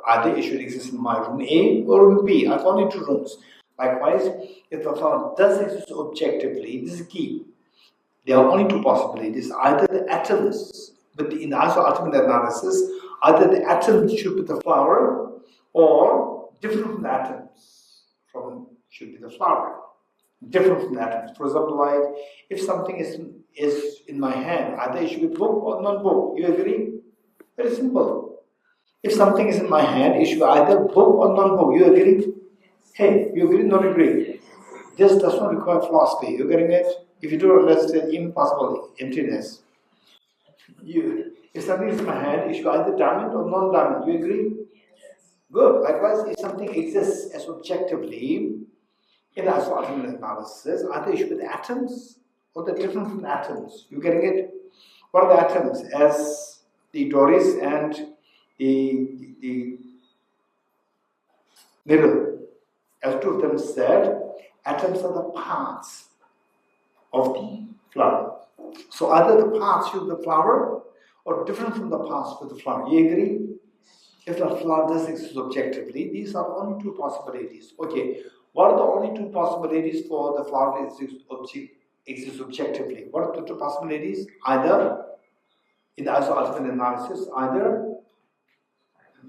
Either it should exist in my room A or room B. I have only two rooms. Likewise, if the flower does exist objectively, this is key. There are only two possibilities. Either the atoms, but in the ultimate analysis, either the atoms should be the flower, or different from the atoms should be the flower. Different from the atoms. For example, like if something is in my hand, either it should be book or non-book. You agree? Very simple. If something is in my hand, it should be either book or non-book. You agree? Hey, you agree? Not agree? This does not require philosophy. You getting it? If you do, let's say impossible emptiness. If something is in my hand, it should be either diamond or non-diamond. You agree? Good. Likewise, if something exists as objectively in the ultimate analysis, either it should be the atoms or the different from the atoms. You getting it? What are the atoms? As the Doris and the middle, as two of them said, atoms are the parts of the flower. So either the parts of the flower or different from the parts of the flower. You agree? If the flower does exist objectively, these are only two possibilities. Okay, what are the only two possibilities for the flower to exist objectively? What are the two possibilities? Either, in the ultimate analysis, either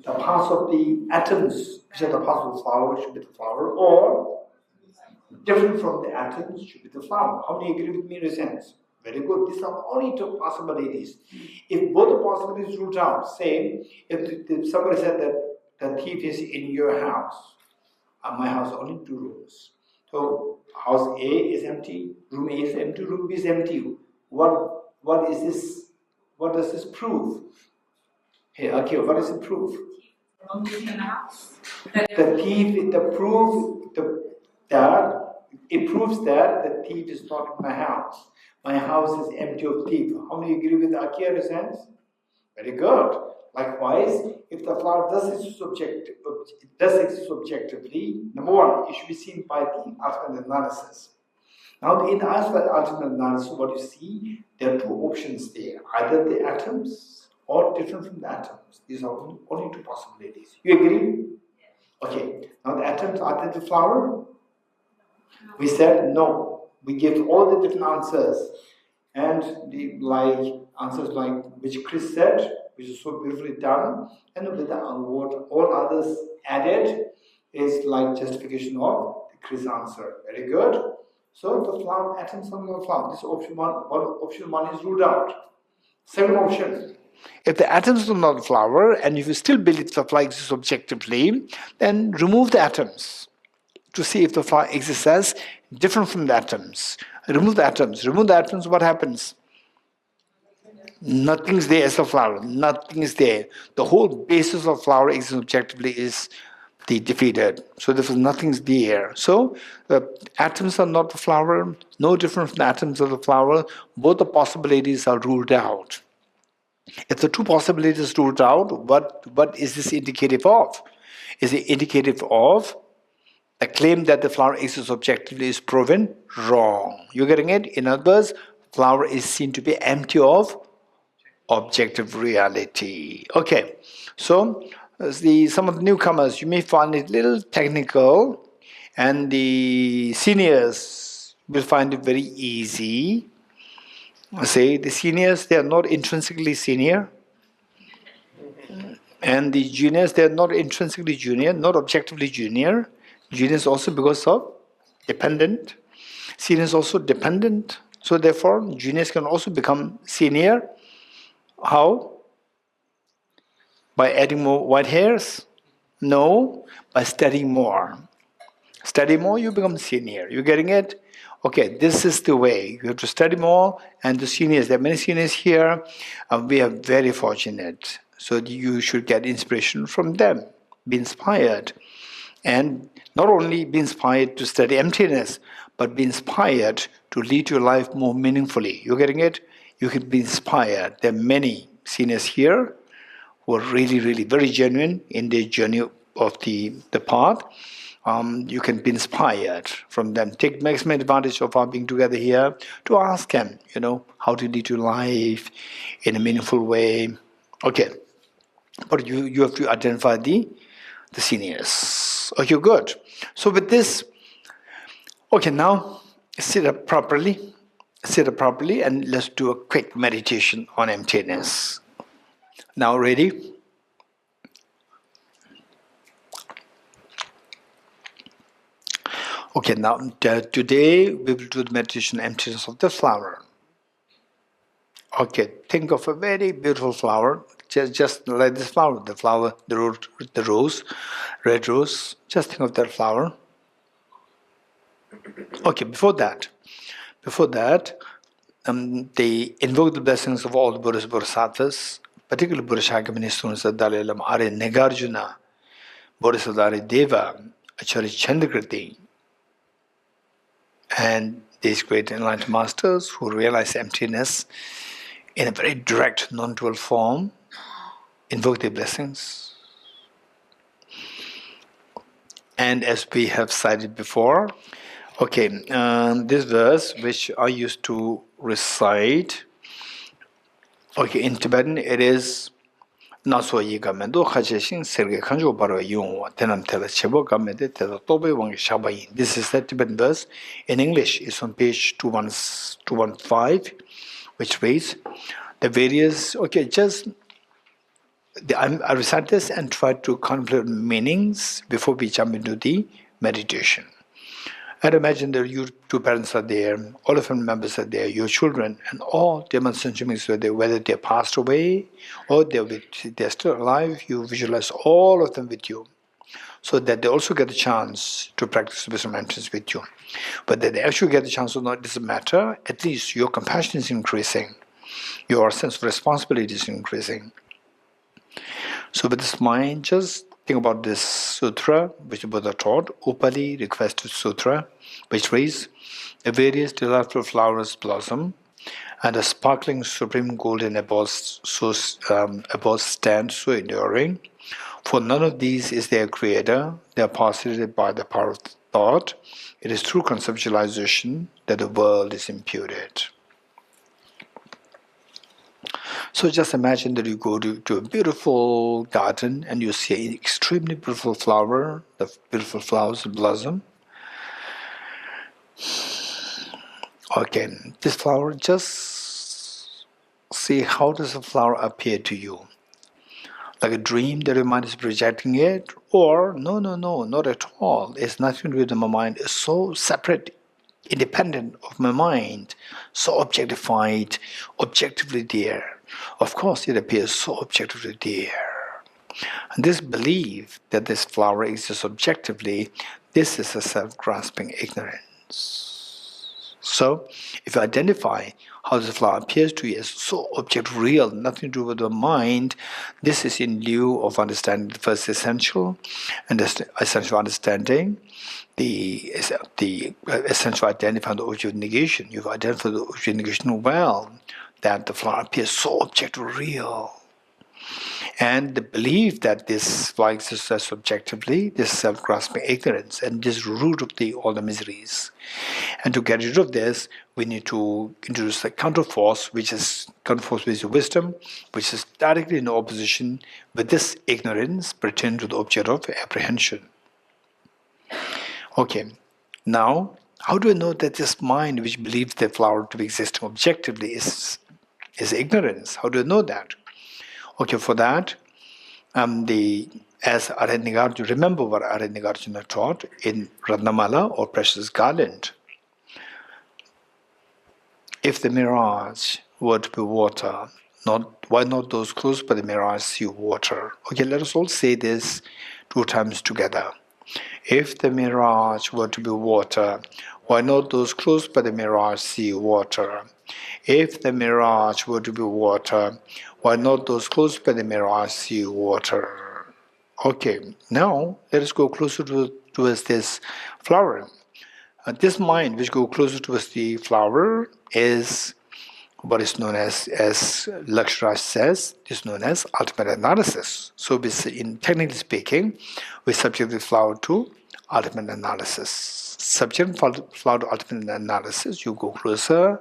the parts of the atoms, which are the parts of the flower, should be the flower, or different from the atoms should be the flower. How many agree with me in a sense? Very good. These are only two possibilities. If both the possibilities ruled out, say, if somebody said that the thief is in your house, and my house only two rooms. So house A is empty, room A is empty, room B is empty. What is this? What does this prove? Hey, okay, what does it prove? The thief, it proves that the thief is not in my house. My house is empty of thief. How many agree with Akira in a sense? Very good. Likewise, if the flower does exist objectively, number one, it should be seen by the ultimate analysis. Now, in the ultimate analysis, what you see, there are two options there. Either the atoms or different from the atoms. These are only two possibilities. You agree? Okay. Now, the atoms, are they the flower? We said no. We gave all the different answers. And the answers like which Chris said, which is so beautifully done, and with what all others added is like justification of the Chris answer. Very good. So the flower atoms are not flower. This option one is ruled out. Second option. If the atoms are not a flower, and if you still believe the flower exists objectively, then remove the atoms to see if the flower exists as different from the atoms. Remove the atoms. Remove the atoms, what happens? Nothing's there as a flower. Nothing is there. The whole basis of flower existing objectively is defeated. So therefore nothing's there. So the atoms are not the flower, no different from the atoms of the flower. Both the possibilities are ruled out. If the two possibilities ruled out, what is this indicative of? Is it indicative of a claim that the flower exists objectively is proven wrong? You're getting it? In other words, flower is seen to be empty of objective reality. Okay, so some of the newcomers, you may find it a little technical, and the seniors will find it very easy. Say the seniors, they are not intrinsically senior, and the juniors, they are not intrinsically junior, not objectively junior. Juniors also because of dependent. Seniors also dependent. So therefore, juniors can also become senior. How? By adding more white hairs? No, by studying more. Study more, you become senior. You getting it? Okay, this is the way. You have to study more, and the seniors, there are many seniors here, and we are very fortunate. So you should get inspiration from them. Be inspired. And not only be inspired to study emptiness, but be inspired to lead your life more meaningfully. You getting it? You can be inspired. There are many seniors here who are really, really very genuine in their journey of the path. You can be inspired from them. Take maximum advantage of our being together here to ask them, how to lead your life in a meaningful way. Okay, but you have to identify the seniors. Okay, good. So with this, okay, now sit up properly, and let's do a quick meditation on emptiness. Now ready? Okay, now today we will do the meditation on emptiness of the flower. Okay, think of a very beautiful flower, just like this flower, the rose, red rose. Just think of that flower. Okay, before that, they invoke the blessings of all the Buddhist Bodhisattvas, particularly Bodhichitta students of Dalai Lama, Are Nagarjuna, Bodhisattva Deva, Acharya Chandrakriti, and these great enlightened masters who realize emptiness in a very direct, non-dual form, invoke their blessings. And as we have cited before, okay, this verse which I used to recite, okay, in Tibetan it is Naso yiga mendo khacheshin serge khanjo barwa yungwa tenam tela chebo gamede tela tobe wangi shabayin. This is the Tibetan verse. In English, it's on page 215, which reads the various, okay, I recite this and try to contemplate meanings before we jump into the meditation. And imagine that your two parents are there, all the family members are there, your children, and all their are there, whether they passed away or they're still alive. You visualize all of them with you, so that they also get a chance to practice wisdom entrance with you. But that they actually get a chance or not doesn't matter. At least your compassion is increasing, your sense of responsibility is increasing. So with this mind, just think about this sutra which the Buddha taught, Upali requested sutra, which reads, the various delightful flowers blossom, and the sparkling supreme golden apples stand so enduring. For none of these is their creator, they are postulated by the power of thought. It is through conceptualization that the world is imputed. So just imagine that you go to a beautiful garden and you see an extremely beautiful flower, the beautiful flowers blossom. Okay, this flower just see how does a flower appear to you? Like a dream that your mind is projecting it? Or, no, not at all. It's nothing to do with my mind. It's so separate, independent of my mind, so objectified, objectively there. Of course, it appears so objectively there. And this belief that this flower exists objectively, this is a self-grasping ignorance. So, if you identify how the flower appears to you as so object real, nothing to do with the mind, this is in lieu of understanding the first essential, and the essential understanding, the essential identifying the object of negation. You've identified the object of negation well, that the flower appears so object real. And the belief that this flower exists as subjectively, this self-grasping ignorance, and this root of all the miseries. And to get rid of this, we need to introduce the counterforce, which is wisdom, which is directly in opposition with this ignorance pertaining to the object of apprehension. Okay, now, how do I know that this mind which believes the flower to be existing objectively is ignorance? How do I know that? Okay, for that, as Aranynagarjuna, remember what Aranynagarjuna taught in Ratnamala or Precious Garland. If the mirage were to be water, why not those close by the mirage see water? Okay, let us all say this 2 times together. If the mirage were to be water, why not those close by the mirage see water? If the mirage were to be water, why not those close by the mirage see water? Okay, now let us go closer towards this flower. This mind which goes closer towards the flower is what is known as Lakshraj says, is known as ultimate analysis. So technically speaking, we subject the flower to ultimate analysis. Subject flower to ultimate analysis, you go closer.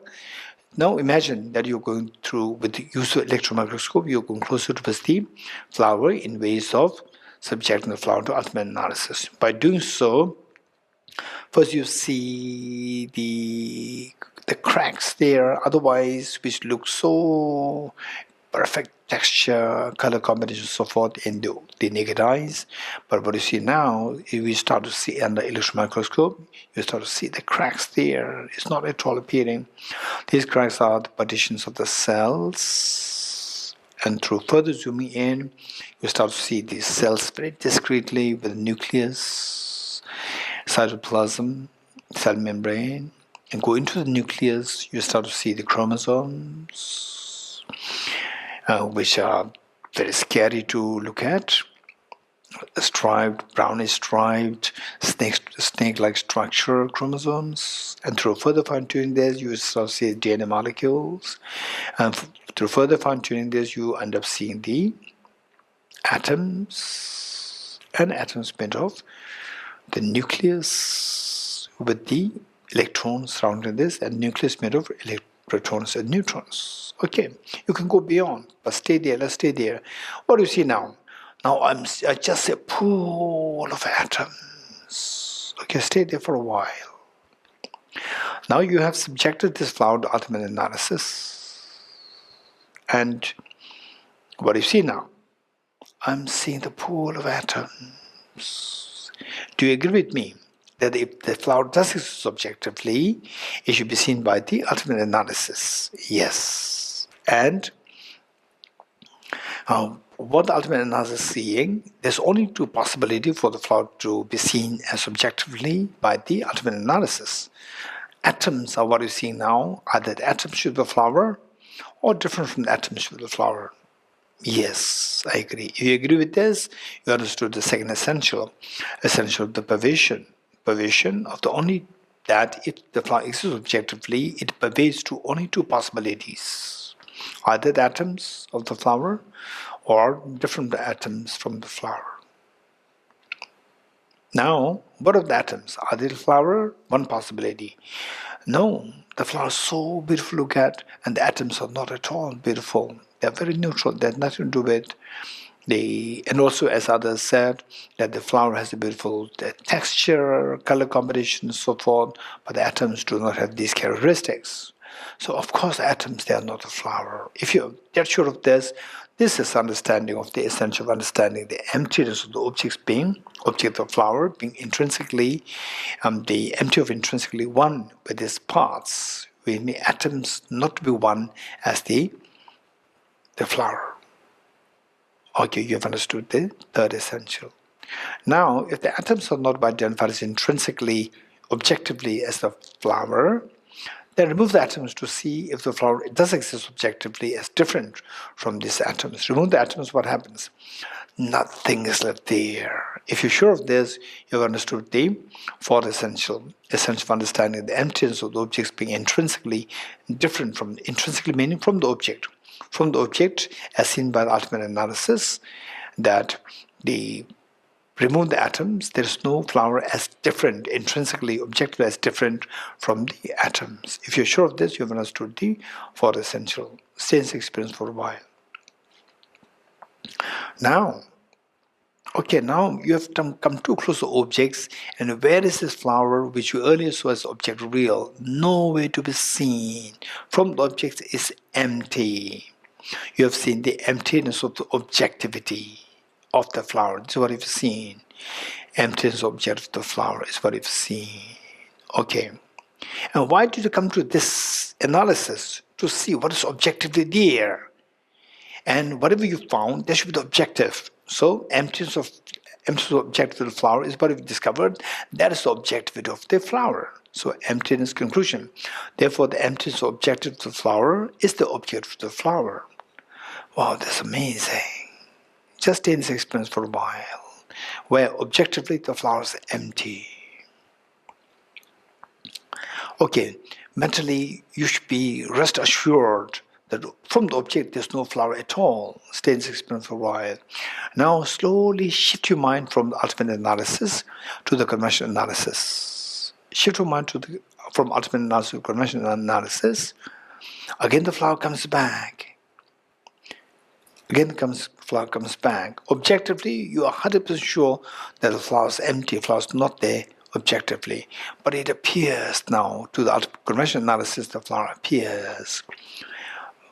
Now imagine that you're going through, with the use of electron microscope, you're going closer towards the flower in ways of subjecting the flower to ultimate analysis. By doing so, first you see the cracks there, otherwise which look so perfect texture, color combination, so forth in the naked eyes. But what you see now, if you start to see under electron microscope, you start to see the cracks there. It's not at all appearing. These cracks are the partitions of the cells. And through further zooming in, you start to see these cells very discreetly with the nucleus, cytoplasm, cell membrane, and go into the nucleus, you start to see the chromosomes, which are very scary to look at. Striped, brownish striped, snake-like structure chromosomes. And through further fine-tuning this, you start to see DNA molecules. And through further fine-tuning this, you end up seeing the atoms, and atoms made of the nucleus with the electrons surrounding this, and nucleus made of protons and neutrons. Okay, you can go beyond, but stay there, let's stay there. What do you see now? Now I just see a pool of atoms. Okay, stay there for a while. Now you have subjected this flower to ultimate analysis. And what do you see now? I'm seeing the pool of atoms. Do you agree with me that if the flower does exist subjectively, it should be seen by the ultimate analysis? Yes. And what the ultimate analysis is seeing, there's only 2 possibilities for the flower to be seen as subjectively by the ultimate analysis. Atoms are what you see now. Either the atoms should be the flower or different from the atoms should be the flower. Yes, I agree. If you agree with this, you understood the second essential of the pervasion of the only, that if the flower exists objectively, it pervades to only 2 possibilities. Either the atoms of the flower or different atoms from the flower. Now, what of the atoms? Are they the flower? One possibility. No, the flower is so beautiful to look at, and the atoms are not at all beautiful. They're very neutral. They have nothing to do with and also, as others said, that the flower has a beautiful texture, color combination, and so forth, but the atoms do not have these characteristics. So of course atoms, they are not a flower. If you're sure of this, this is understanding of the essential of understanding the emptiness of the objects being, object of flower being intrinsically, the empty of intrinsically one with its parts, with the atoms not to be one as the flower. Okay, you have understood the third essential. Now, if the atoms are not identified as intrinsically, objectively as the flower, then remove the atoms to see if the flower does exist objectively as different from these atoms. Remove the atoms, what happens? Nothing is left there. If you're sure of this, you've understood the fourth essential of understanding the emptiness of the objects being intrinsically different from, intrinsically meaning from the object. From the object as seen by the ultimate analysis, that the remove the atoms, there is no flower as different, intrinsically, objectively as different from the atoms. If you're sure of this, you have understood the fourth essential. Stay in this experience for a while. Now, okay, now you have come too close to objects, and where is this flower which you earlier saw as object real? Nowhere to be seen. From the object is empty. You have seen the emptiness of the objectivity of the flower. This is what you've seen. Emptiness object of the flower is what you've seen. Okay. And why did you come to this analysis? To see what is objectively there. And whatever you found, that should be the objective. So emptiness of objective of the flower is what you've discovered. That is the objectivity of the flower. So emptiness conclusion. Therefore the emptiness of objective of the flower is the object of the flower. Wow, that's amazing. Just stay in this experience for a while, where objectively the flower is empty. Okay, mentally you should be rest assured that from the object there's no flower at all. Stay in this experience for a while. Now slowly shift your mind from the ultimate analysis to the conventional analysis. Shift your mind from ultimate analysis to conventional analysis. Again the flower comes back. Again, flower comes back. Objectively, you are 100% sure that the flower is empty, the flower is not there objectively. But it appears now, to the conventional analysis, the flower appears.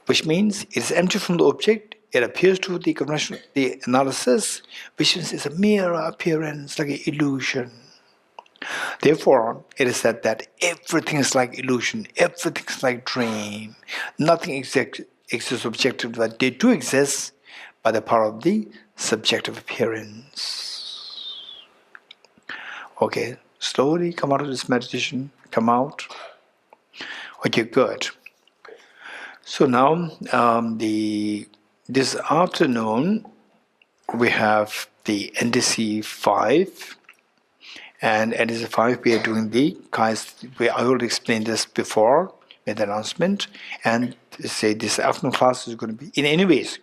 Which means it is empty from the object, it appears to the conventional analysis, which means it's a mere appearance, like an illusion. Therefore, it is said that everything is like illusion, everything is like dream. Nothing exists objective, but they do exist by the power of the subjective appearance. Okay, slowly come out of this meditation, come out. Okay, good. So now, this afternoon, we have the NDC 5. And NDC 5, we are doing the Kai's, I already explained this before, with the announcement, and say this afternoon class is going to be, in any ways,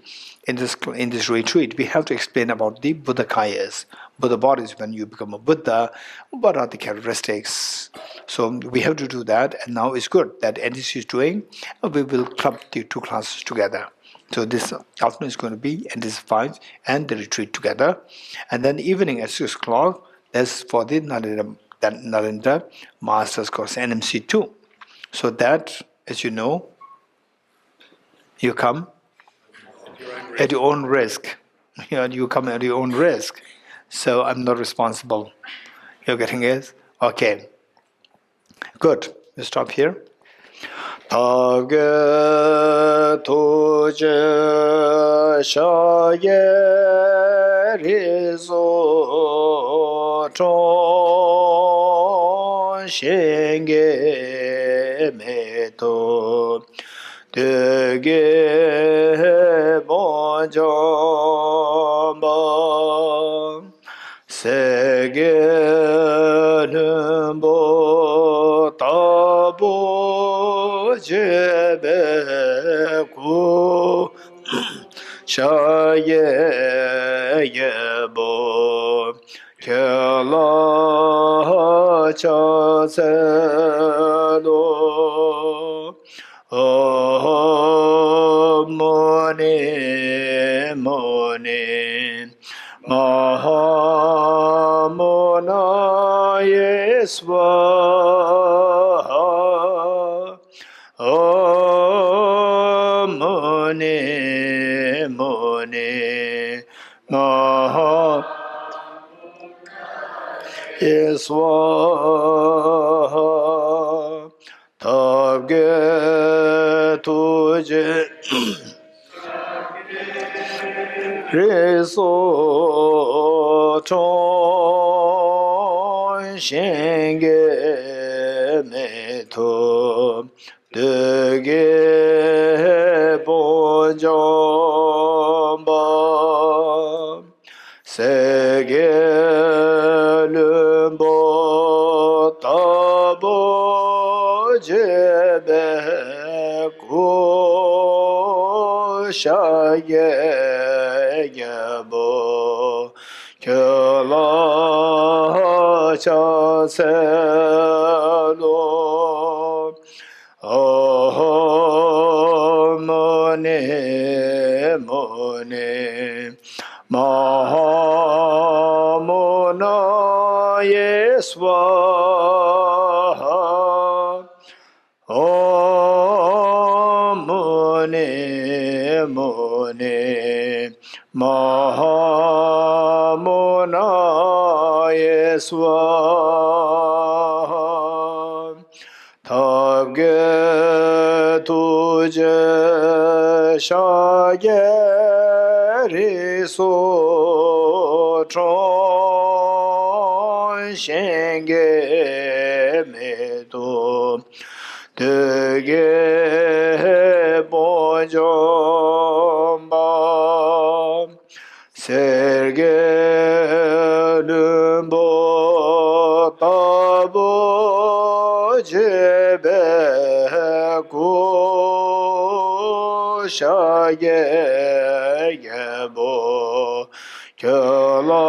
in this retreat, we have to explain about the Bodhigayas, Buddha bodies. When you become a Buddha, what are the characteristics? So we have to do that, and now it's good that NDC is doing, we will club the two classes together. So this afternoon is going to be NDC 5 and the retreat together, and then evening at 6 o'clock, that's for the Nalanda Master's Course, NMC 2. So that, as you know, you come at your own risk. You come at your own risk. So I'm not responsible. You're getting it? Okay. Good. We stop here. Tage toje shaye rizo chon shenge meto dege bonjamba sege numbo tabo jebe ku shaye yebo kela cha se lo mone mahamona yeswa swaha tabge tuje reso chon shenge meto dege bonjomba sege lumbo tabo jebe ko shaye gebo kyola cha selo mone mone mahamona yeswaha mone mone mahamona yeswaha tabge tuje shage riso chon shenge medo dege bonjomba serge lumbo tabo jebe ko shaye gebo kyola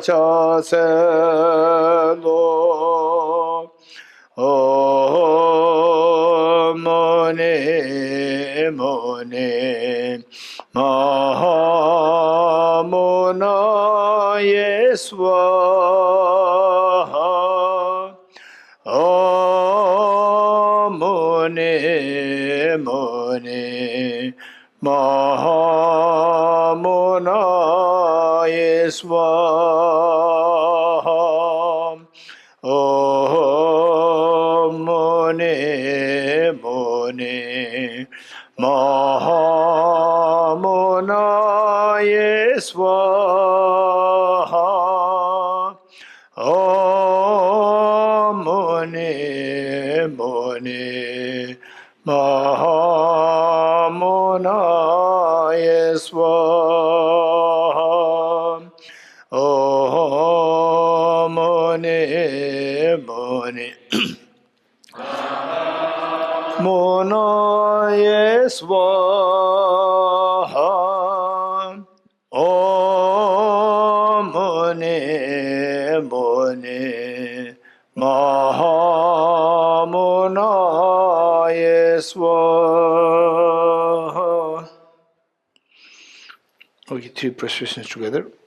cha selo mone mone mahamona yeswaha mone mone mahamona yeswaha mone mone mahamona yeswaha mone mone mahamona yeswaha mone mone mona yeswaha mone mone mahamona yeswaha. Okay, three press together.